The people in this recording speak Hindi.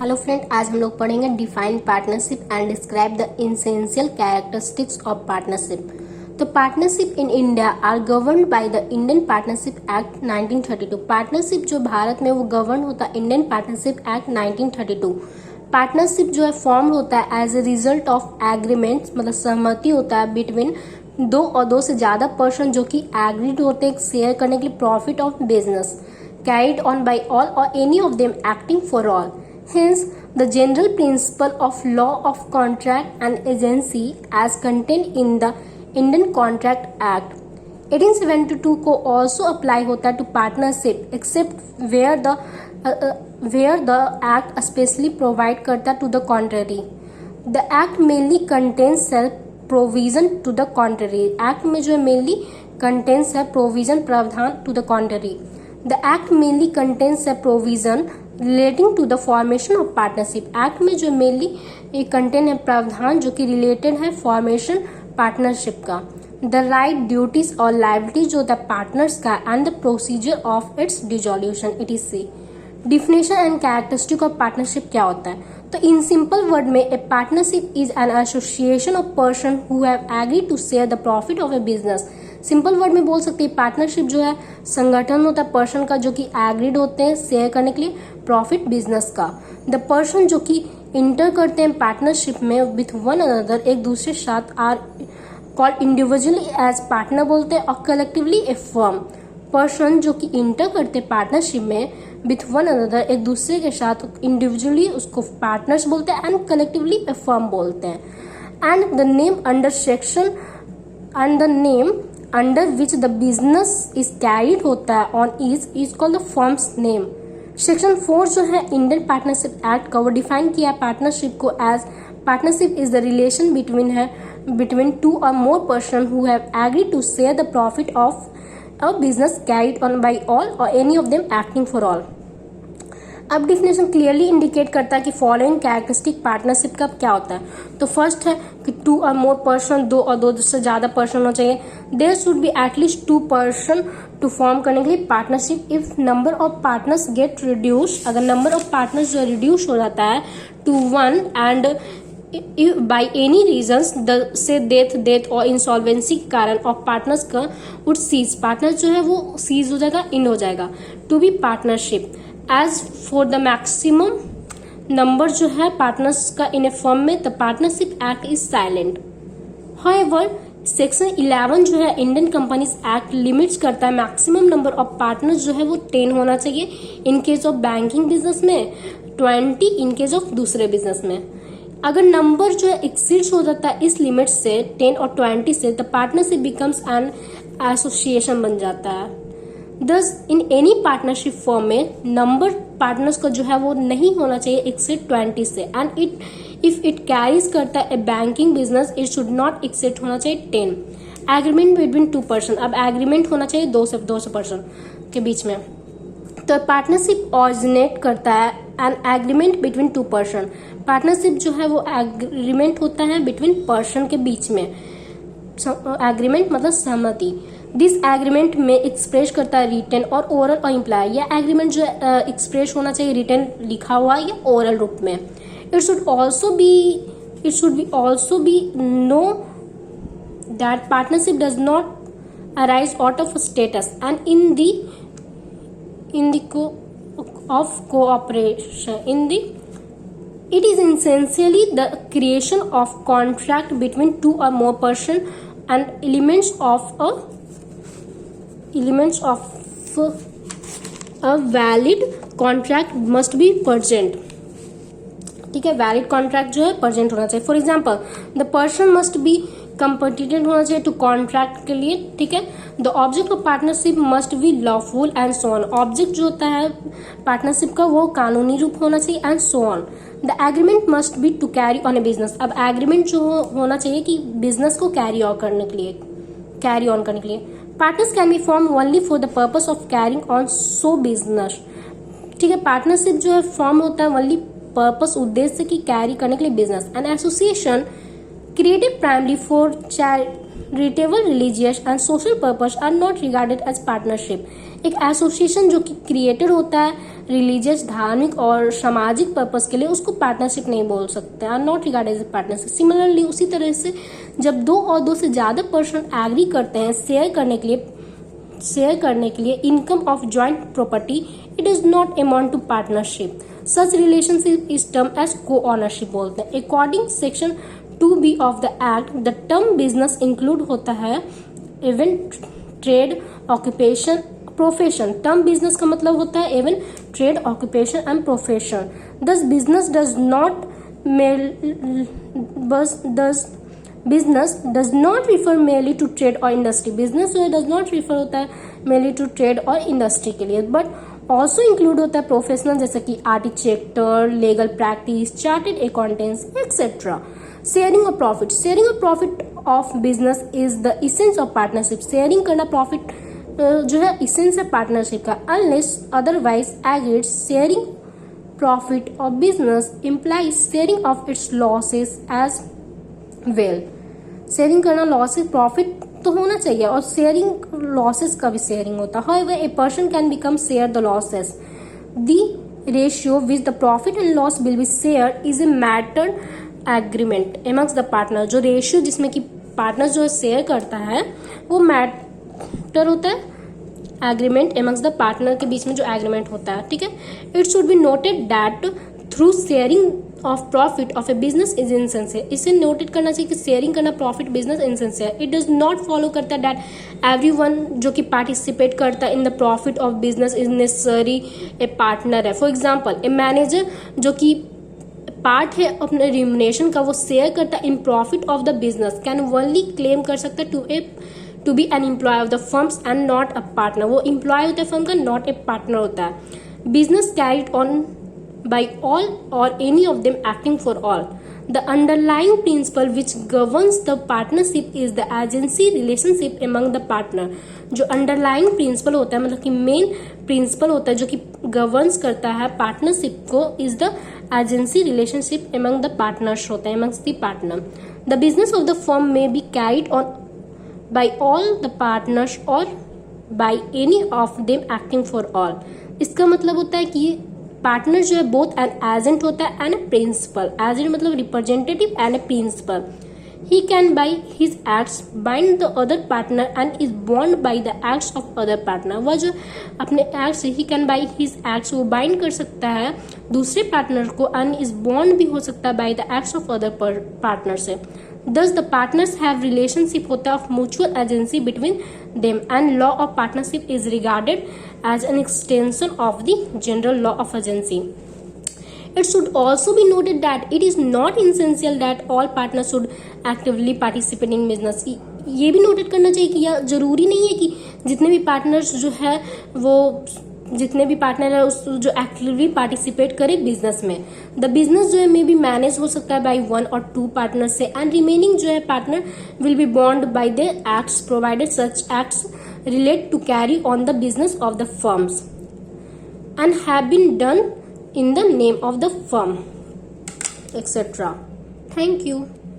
हेलो फ्रेंड, आज हम लोग पढ़ेंगे define partnership and describe the essential characteristics of partnership. तो partnership in India are governed by the Indian partnership act 1932। Partnership जो भारत में वो गवर्न होता है इंडियन पार्टनरशिप एक्ट 1932। पार्टनरशिप जो है फॉर्म होता है as a result of agreements, मतलब सहमति होता है बिटवीन दो और दो से ज्यादा पर्सन जो कि एग्रीड होते हैं शेयर करने के लिए profit of business carried on by all or any of them acting for all. Hence, the general principle of law of contract and agency as contained in the Indian Contract Act 1872 को also apply होता है to partnership except where the act especially provide करता to the contrary. The act mainly contains self provision to the contrary. Act में जो mainly contains है provision प्रावधान to the contrary. The Act mainly contains a provision relating to the formation of partnership. Act में जो mainly contain है प्रावधान जो कि related है formation partnership का. The right, duties और liabilities जो होता है partners का and the procedure of its dissolution. It is say. Definition and characteristic of partnership क्या होता है? तो in simple word में a partnership is an association of person who have agreed to share the profit of a business. Simple word में बोल सकते हैं पार्टनरशिप जो है संगठन होता है पर्सन का जो कि एग्रीड होते हैं शेयर करने के लिए प्रॉफिट बिजनेस का. द पर्सन जो कि इंटर करते हैं पार्टनरशिप में विथ वन अनदर एक दूसरे साथ are called individually as partner बोलते हैं और कलेक्टिवली ए फर्म. पर्सन जो कि इंटर करते हैं पार्टनरशिप में विथ वन अनदर एक दूसरे के साथ इंडिविजुअली उसको पार्टनर्स बोलते हैं एंड कलेक्टिवली ए फर्म बोलते हैं. And the name under section and the name under which the business is carried होता है on is called the firms name. Section 4 जो है इंडियन पार्टनरशिप एक्ट का वो डिफाइन किया है पार्टनरशिप को as partnership is the relation between two or more person who have agreed to share the profit of a business carried on by all or any of them acting for all. अब डिफिनेशन क्लियरली इंडिकेट करता है कि फॉलोइंग कैरेक्टरिस्टिक पार्टनरशिप का क्या होता है. तो फर्स्ट है कि टू और मोर पर्सन, दो और दो से ज्यादा पर्सन होना चाहिए. There should be at least 2 person to form करने के लिए partnership. If number of partners get reduce, अगर नंबर ऑफ पार्टनर्स जो रिड्यूस हो जाता है to 1 and by any reason से डेथ और इंसॉल्वेंसी के कारण ऑफ पार्टनर्स का वुड सीज, पार्टनर जो है वो सीज हो जाएगा, इन हो जाएगा. To be partnership as for the maximum number जो है पार्टनर्स का इन ए फर्म में the partnership act is silent. However section 11 जो है इंडियन कंपनीज एक्ट लिमिट्स करता है मैक्सिमम नंबर ऑफ पार्टनर्स जो है वो 10 होना चाहिए in case of banking business में, 20 इन केस ऑफ दूसरे बिजनेस में. अगर नंबर जो है एक्सीड्स हो जाता है इस लिमिट से 10 और 20 से the partnership becomes an association बन जाता है. दस इन एनी पार्टनरशिप फॉर्म में नंबर पार्टनर्स का जो है वो नहीं होना चाहिए एक्सेड 20 से एंड इफ इट कैरीज करता है banking business it should not accessed होना चाहिए 10. एग्रीमेंट बिटवीन 2 पर्सन, अब एग्रीमेंट होना चाहिए 2 से पर्सन के बीच में. तो पार्टनरशिप ऑरिजिनेट करता है an agreement between 2 person. Partnership जो है वो एग्रीमेंट होता है बिटवीन पर्सन के बीच में. एग्रीमेंट मतलब सहमति. दिस एग्रीमेंट में एक्सप्रेस करता है रिटन और ओरल और इम्प्लाई. या एग्रीमेंट जो एक्सप्रेस होना चाहिए रिटन लिखा हुआ या ओरल रूप में. It should also be know that partnership does not arise out of status and in the of cooperation it is essentially the creation of contract between 2 or more person and elements of a valid contract must be present. ठीक है, वैलिड कॉन्ट्रैक्ट जो है प्रेजेंट होना चाहिए. For example the person must be competent होना चाहिए टू कॉन्ट्रैक्ट के लिए. ठीक है, the object of partnership must be lawful and so on. Object जो होता है पार्टनरशिप का वो कानूनी रूप होना चाहिए and so on. The agreement must be to carry on a business. अब एग्रीमेंट जो होना चाहिए कि बिजनेस को कैरी ऑन करने के लिए. Partners can be form only for the purpose of carrying on so business. ठीक है, पार्टनरशिप जो है फॉर्म होता है ओनली पर्पस उद्देश्य की कैरी करने के लिए business. An association created primarily for charitable, religious and social purpose are not regarded as partnership. एक एसोसिएशन जो कि क्रिएटेड होता है रिलीजियस, धार्मिक और सामाजिक पर्पस के लिए, उसको पार्टनरशिप नहीं बोल सकते, are not regard as a partnership. Similarly उसी तरह से जब दो और दो से ज्यादा पर्सन एग्री करते हैं शेयर करने के लिए income of joint property, it is not amount to partnership. Such relationship is term as co ownership बोलते हैं। According section 2B of the act, the term business include होता है even trade, occupation, profession. Term business का मतलब होता है even trade, occupation and profession. This business does not refer mainly to trade or industry. Business जो है डज नॉट रिफर होता है mainly to trade or industry के लिए, बट ऑल्सो इंक्लूड होता है प्रोफेशनल, जैसे कि architect, legal practice, chartered accountants etcetera. Sharing of profit. Sharing of profit of business is the essence of partnership. Sharing करना प्रॉफिट जो है इसेंस है पार्टनरशिप का। Unless otherwise agreed, sharing profit of business implies sharing of its losses as well. Sharing करना लॉसेस, प्रॉफिट तो होना चाहिए और शेयरिंग लॉसेस का भी शेयरिंग होता है। However, a person can become share the losses. The ratio which the profit and loss will be shared is a matter agreement amongst the partners. जो रेशियो जिसमें कि पार्टनर्स जो शेयर करता है वो मैटर होता है एग्रीमेंट amongst the पार्टनर के बीच में जो एग्रीमेंट होता है, ठीक है। It should be noted that through sharing of profit of A business is insincere. इसे नोटेड करना चाहिए कि शेयरिंग करना profit business insincere. It does not follow करता दैट एवरीवन जो कि पार्टिसिपेट करता है in the profit of business is necessary A partner है। फॉर एग्जाम्पल, ए मैनेजर जो कि पार्ट है अपने रिम्यूनरेशन का, वो शेयर करता है in profit of the business, can only claim कर सकता है to be an employee of the firms and not a partner. वो एम्प्लॉय होता है फर्म का, नॉट ए पार्टनर होता है। Business carried on by all or any of them acting for all. The underlying principle which governs the partnership is the agency relationship among the partner. जो underlying principle होता है, मतलब कि main principle होता है जो कि governs करता है partnership को, is the agency relationship among the partners होता है, amongst the partner. The business of the firm may be carried on by all the partners or by any of them acting for all. इसका मतलब होता है कि पार्टनर जो है बोथ एन एजेंट होता है एंड ए प्रिंसिपल। एजेंट मतलब representative and a principal. He can by his acts bind the other partner and is bound by the acts of other partner. वह जो अपने acts, he can by his acts, वो बाइंड कर सकता है दूसरे पार्टनर को एंड इज बॉन्ड भी हो सकता है by the acts of other partner से। Thus the partners have relationship होता है of mutual agency between them and law of partnership is regarded as an extension of the general law of agency. It should also be noted that it is not essential that all partners should actively participate in business. ये भी नोटेड करना चाहिए कि यह जरूरी नहीं है कि जितने भी पार्टनर्स जो है वो जितने भी पार्टनर है उस जो एक्टिवली पार्टिसिपेट करे बिजनेस में। द बिजनेस जो है मे बी मैनेज हो सकता है बाय 1 or 2 पार्टनर से एंड रिमेनिंग जो है partner will be bound by their acts provided such acts relate to carry on the business of the firms and have been done in the name of the firm, etc. Thank you.